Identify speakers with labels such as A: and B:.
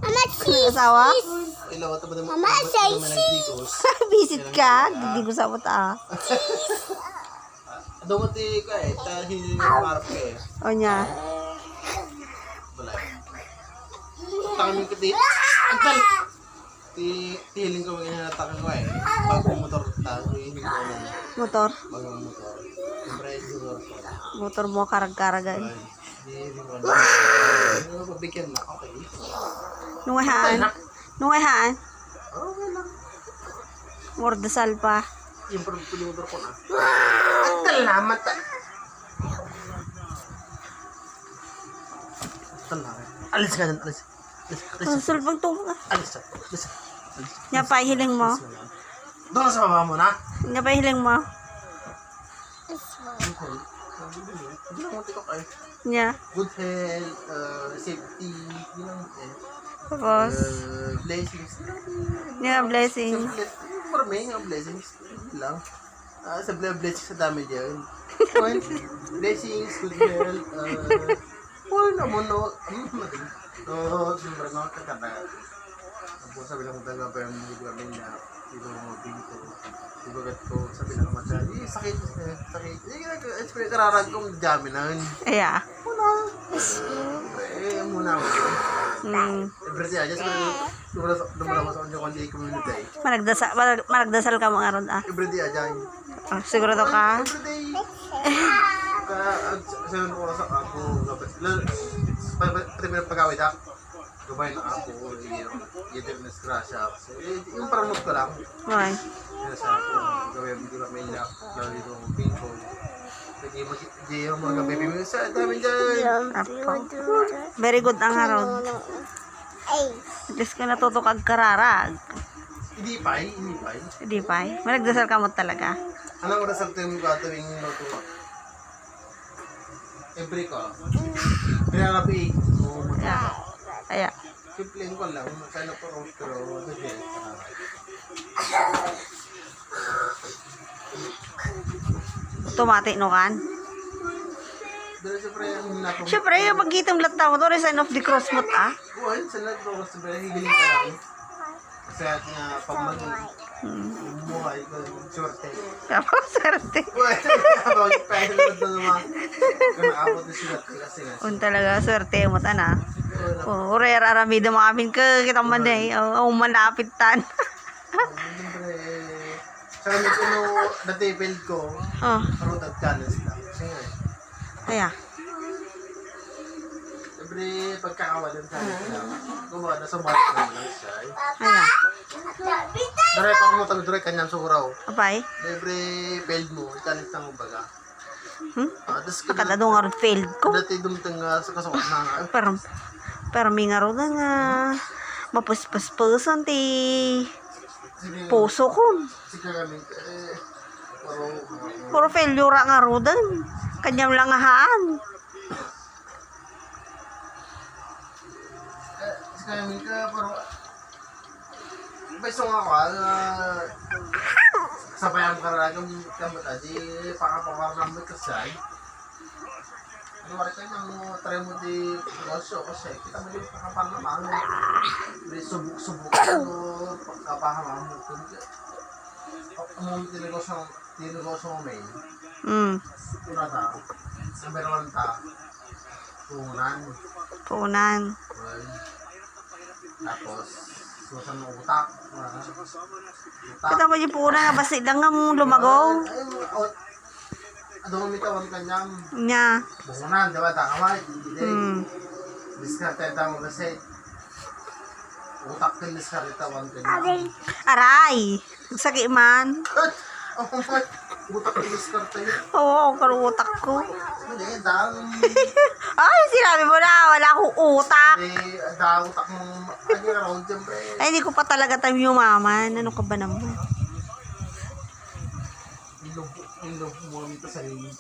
A: Asawa?
B: Mama,
A: Visit ka? Hindi ko sabot ah.
B: Dumati ka eh, dahil marap ka eh.
A: O niya.
B: Wala. Tangan ka dito. Agdal! Tihiling ko mga natakan ko eh. Pag motor tayo, hindi ko alam.
A: Motor?
B: Pag motor. Siyempre, motor ko.
A: Motor mo karag-karagan.
B: Hindi ko alam. Hindi ko pabigyan na. Okay.
A: Nungahaan? Nungahaan?
B: Okay lang.
A: Mordasal pa.
B: Yung motor ko na. Agdal na, mata. Agdal na. Alis ka dyan, alis.
A: Ang sulpang tunga.
B: Alis.
A: Nya pa hiling mo?
B: Doon sa baba mo na.
A: Nya pa hiling mo?
B: Hindi lang mo tikok ay.
A: Nya.
B: Good health, safety, yun lang eh.
A: Tapos?
B: Blessings.
A: Nya blessing.
B: Marami nga blessings. Yun lang. Sa blessings sa dami dyan. One, blessings, good health, naman no. Siyempre nga kakata. Tapos sabi lang talaga pa yung mga gamin na dito mga pinto. Ibagat ko, sabi lang matya, sakit. Kararag kong dami na yun.
A: Aya.
B: Muna ako. Everyday, just dumala ko sa kanya kundi community.
A: Managdasal ka mga ron ah.
B: Everyday, dyan.
A: Sigurado ka?
B: Everyday. Sabi ko sa ako, pati may pagkawid ako. Gabay na ako, yung naskrasya ako. Yung paramot ko lang.
A: Okay.
B: Kaya sa ako, gawin hindi ko may ilak, lalo dito ang pinko. Pwede mag-i-jayang mga baby mo sa dami dyan.
A: Very good ang haron. At least ka natuto kag kararag.
B: Hindi pa.
A: Hindi pa. Managdasal ka mo talaga.
B: Anong oras ang tayo mo gatuwing luto mo? Every ko. Pinangapi.
A: Aya.
B: Simpleng ko lang. Kaya po roast pero hindi.
A: Tumati no kan?
B: Pero siyempre yung hinapang.
A: Siyempre, yung pagkitang lata mo, to sign of the cross mo ah.
B: Buwan, sa lahat ko siyempre higiling ka lang. Kasi at nga pag bumuhay ko, swerte.
A: Kapag swerte.
B: Buwan, kapag pwede na naman. Kaya naabot na sila kasi nga.
A: Un talaga, swerte mo na. Uray aramido mo amin ka, kita man eh. Malapit tan.
B: Siyempre, sa kami kuno na-table ko, karutag challenge lang. Sige.
A: Kaya.
B: Siyempre, pagkakawalan sa akin lang. Gumawa na sa mark lang siya.
A: Kaya.
B: Direct ako mo tabi direct kanyang suraw.
A: Apay?
B: Siyempre, failed mo, challenge lang mo baga.
A: Akadado nga rin failed ko.
B: Dati dumtang sa kasukot na nga.
A: Pero may nga rin nga mapaspas-pasan ti puso ko.
B: Sige kami,
A: Puro failure nga rin. Kanyang langahaan.
B: sige kami ka, pero beso nga ka, sabayang karagam kamot adi, pakapakamot ka siya. Ano wala kayo nang try mo di negosyo kasi kita mo yung pakapalamang may subok-subok ano pagkapahamang mo kung umong tinegosyo mo may una ta number 1 ta
A: Punan.
B: tapos susan mo utak
A: Kita mo yung punan nga basi lang nga mong lumagaw.
B: Adong mitawan kanyang
A: Nya.
B: bukunan, di ba? Takamay, hindi. Diskarte mo kasi utak din diskarte tawan kanyang.
A: Aray! Sakit man.
B: Oh my, utak din diskarte yun.
A: Oo, ang utak ko.
B: Hindi, dahil
A: Ay, sinabi mo na, wala akong utak.
B: dahil utak mong ano around siyempre.
A: Ay, hindi ko pa talaga time yumaman. Ano ka ba naman?
B: Ilog mo nito sa sarili.